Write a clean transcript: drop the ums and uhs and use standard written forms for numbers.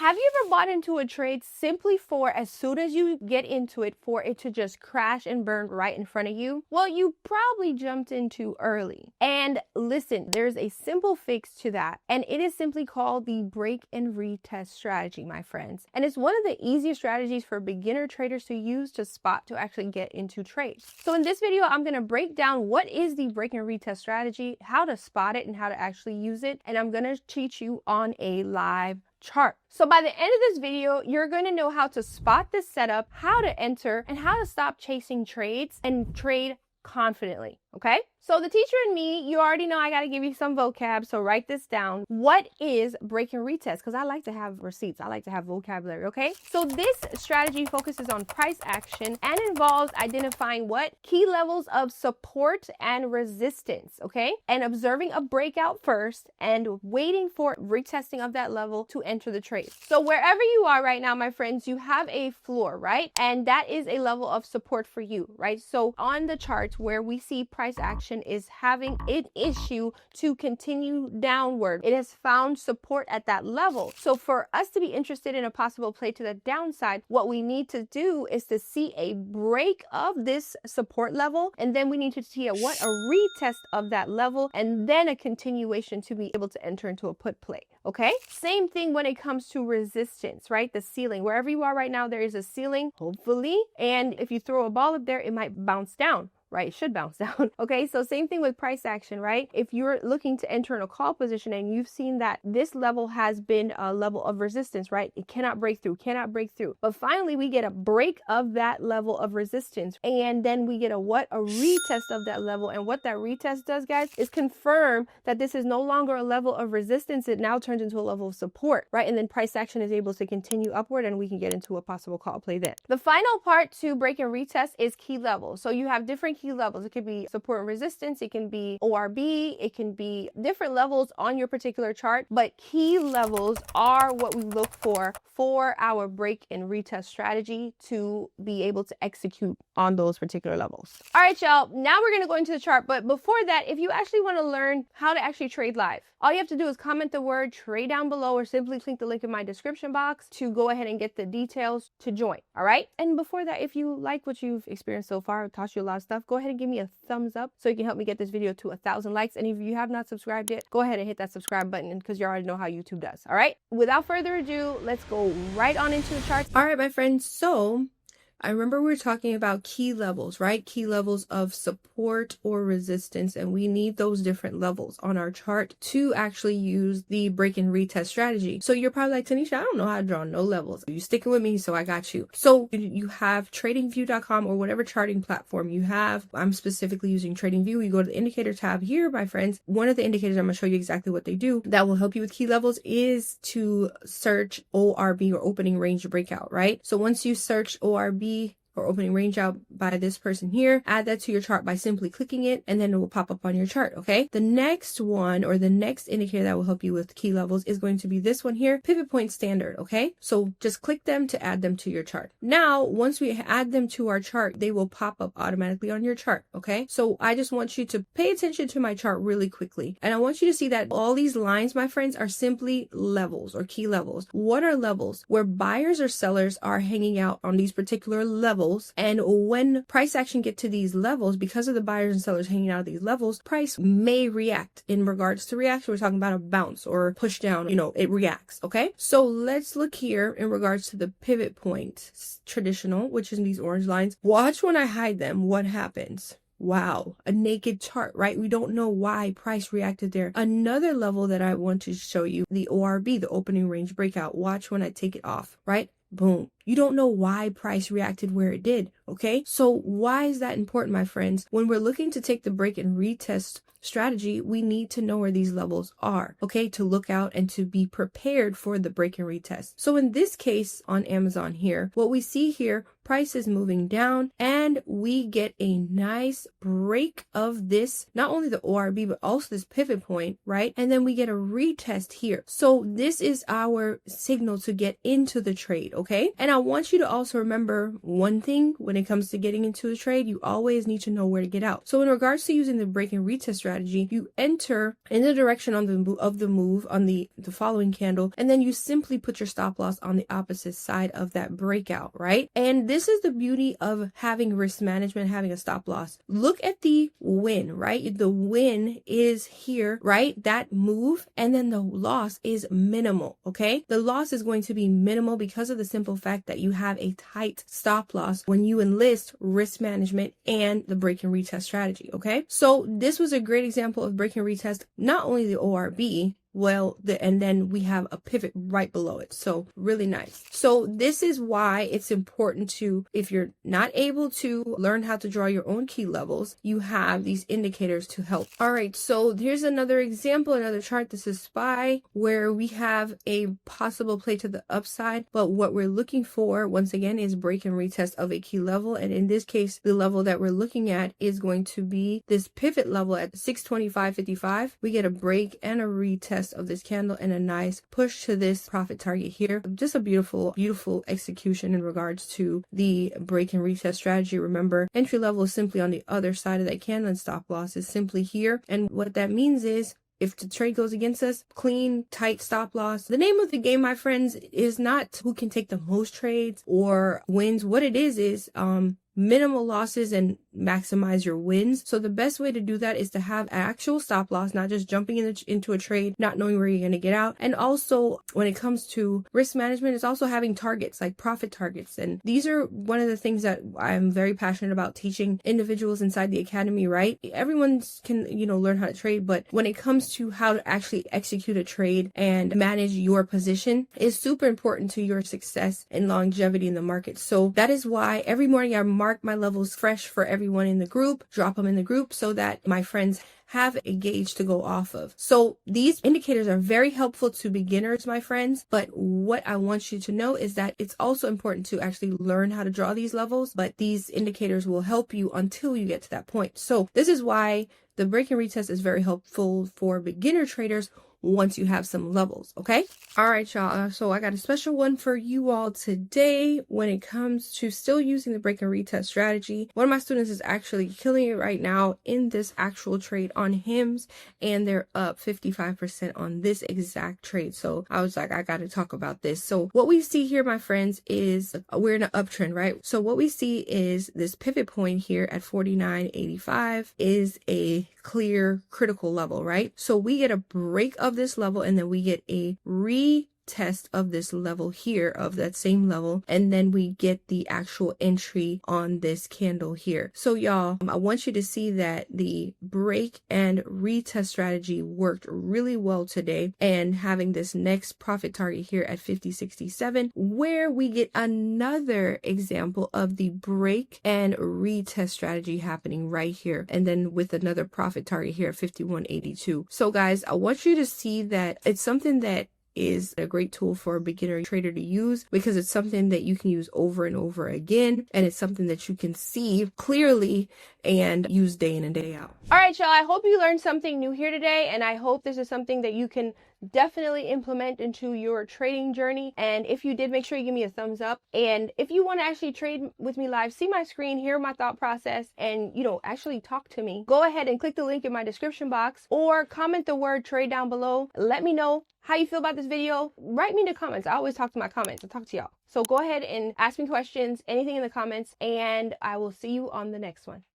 Have you ever bought into a trade simply for as soon as you get into it for it to just crash and burn right in front of you? Well, you probably jumped in too early. And listen, there's a simple fix to that, and it is simply called the break and retest strategy, my friends. And it's one of the easiest strategies for beginner traders to use to spot to actually get into trades. So in this video, I'm going to break down what is the break and retest strategy, how to spot it, and how to actually use it. And I'm going to teach you on a live chart. So by the end of this video, you're going to know how to spot this setup, how to enter, and how to stop chasing trades and trade confidently. Okay? So the teacher and me, you already know I got to give you some vocab, so write this down. What is break and retest? Because I like to have receipts. I like to have vocabulary, okay? So this strategy focuses on price action and involves identifying what? Key levels of support and resistance, okay? And observing a breakout first and waiting for retesting of that level to enter the trade. So wherever you are right now, my friends, you have a floor, right? And that is a level of support for you, right? So on the charts where we see price action is having an issue to continue downward. It has found support at that level. So for us to be interested in a possible play to the downside, what we need to do is to see a break of this support level, and then we need to see a retest of that level, and then a continuation to be able to enter into a put play. Okay, same thing when it comes to resistance, right? The ceiling, wherever you are right now, there is a ceiling, hopefully, and if you throw a ball up there, it might bounce down. Right? It should bounce down. Okay. So same thing with price action, right? If you're looking to enter in a call position and you've seen that this level has been a level of resistance, right? It cannot break through. But finally we get a break of that level of resistance. And then we get a retest of that level. And what that retest does, guys, is confirm that this is no longer a level of resistance. It now turns into a level of support, right? And then price action is able to continue upward and we can get into a possible call play then. The final part to break and retest is key levels. So you have different key levels. It could be support and resistance, it can be ORB, it can be different levels on your particular chart, but key levels are what we look for our break and retest strategy to be able to execute on those particular levels. All right, y'all, now we're going to go into the chart, but before that, if you actually want to learn how to actually trade live, all you have to do is comment the word trade down below or simply click the link in my description box to go ahead and get the details to join. All right. And before that, if you like what you've experienced so far, I've taught you a lot of stuff, go ahead and give me a thumbs up so you can help me get this video to 1,000 likes. And if you have not subscribed yet, go ahead and hit that subscribe button because you already know how YouTube does. All right. Without further ado, let's go right on into the charts. All right, my friends. So I remember we were talking about key levels, right? Key levels of support or resistance, and we need those different levels on our chart to actually use the break and retest strategy. So you're probably like, Tanisha, I don't know how to draw no levels. You sticking with me, so I got you. So you have tradingview.com or whatever charting platform you have. I'm specifically using TradingView. You go to the indicator tab here, my friends. One of the indicators, I'm going to show you exactly what they do that will help you with key levels is to search ORB or opening range breakout, right? So once you search ORB or opening range out by this person here, add that to your chart by simply clicking it, and then it will pop up on your chart. Okay. The next one or the next indicator that will help you with key levels is going to be this one here, pivot point standard. Okay. So just click them to add them to your chart. Now, once we add them to our chart, they will pop up automatically on your chart. Okay. So I just want you to pay attention to my chart really quickly. And I want you to see that all these lines, my friends, are simply levels or key levels. What are levels? Where buyers or sellers are hanging out on these particular levels. And when price action get to these levels, because of the buyers and sellers hanging out at these levels, price may react. In regards to reaction, we're talking about a bounce or push down, it reacts. Okay. So let's look here in regards to the pivot point traditional, which is these orange lines. Watch when I hide them, what happens. Wow, a naked chart, right? We don't know why price reacted there. Another level that I want to show you, the ORB, the opening range breakout. Watch when I take it off, right? Boom. You don't know why price reacted where it did. Okay. So why is that important, my friends? When we're looking to take the break and retest strategy, we need to know where these levels are, okay, to look out and to be prepared for the break and retest. So in this case on Amazon here, what we see here, prices moving down, and we get a nice break of this, not only the ORB, but also this pivot point, right? And then we get a retest here. So this is our signal to get into the trade, okay? And I want you to also remember one thing when it comes to getting into a trade, you always need to know where to get out. So in regards to using the break and retest strategy, you enter in the direction of the move on the following candle, and then you simply put your stop loss on the opposite side of that breakout, right? And this is the beauty of having risk management, having a stop loss. Look at the win, right? The win is here, right? That move, and then the loss is minimal, okay? The loss is going to be minimal because of the simple fact that you have a tight stop loss when you enlist risk management and the break and retest strategy, okay? So this was a great example of break and retest, not only the ORB, and then we have a pivot right below it. So really nice. So this is why it's important to, if you're not able to learn how to draw your own key levels, you have these indicators to help. All right. So here's another example, another chart. This is SPY, where we have a possible play to the upside. But what we're looking for, once again, is break and retest of a key level. And in this case, the level that we're looking at is going to be this pivot level at 625.55. We get a break and a retest of this candle and a nice push to this profit target here. Just a beautiful execution in regards to the break and retest strategy. Remember, entry level is simply on the other side of that candle and stop loss is simply here. And what that means is, if the trade goes against us, clean, tight stop loss. The name of the game, my friends, is not who can take the most trades or wins. What it is minimal losses and maximize your wins. So the best way to do that is to have actual stop loss, not just jumping into a trade, not knowing where you're going to get out. And also when it comes to risk management, it's also having targets, like profit targets. And these are one of the things that I'm very passionate about teaching individuals inside the academy, right? Everyone can, learn how to trade, but when it comes to how to actually execute a trade and manage your position is super important to your success and longevity in the market. So that is why every morning I mark my levels fresh for everyone in the group, drop them in the group so that my friends have a gauge to go off of. So these indicators are very helpful to beginners, my friends. But what I want you to know is that it's also important to actually learn how to draw these levels, but these indicators will help you until you get to that point. So this is why the break and retest is very helpful for beginner traders once you have some levels, okay? All right, y'all. So I got a special one for you all today when it comes to still using the break and retest strategy. One of my students is actually killing it right now in this actual trade on HIMS, and they're up 55% on this exact trade. So I was like, I got to talk about this. So what we see here, my friends, is we're in an uptrend, right? So what we see is this pivot point here at 49.85 is a clear critical level, right? So we get a break of this level, and then we get a retest of this level here, of that same level, and then we get the actual entry on this candle here. So y'all, I want you to see that the break and retest strategy worked really well today, and having this next profit target here at 50.67, where we get another example of the break and retest strategy happening right here, and then with another profit target here at 51.82. So guys, I want you to see that it's something that is a great tool for a beginner trader to use, because it's something that you can use over and over again, and it's something that you can see clearly and use day in and day out. All right, y'all, I hope you learned something new here today, and I hope this is something that you can definitely implement into your trading journey. And if you did, make sure you give me a thumbs up. And if you want to actually trade with me live, see my screen, hear my thought process, and actually talk to me, go ahead and click the link in my description box or comment the word trade down below. Let me know how you feel about this video. Write me in the comments. I always talk to my comments. I talk to y'all. So go ahead and ask me questions, anything in the comments, and I will see you on the next one.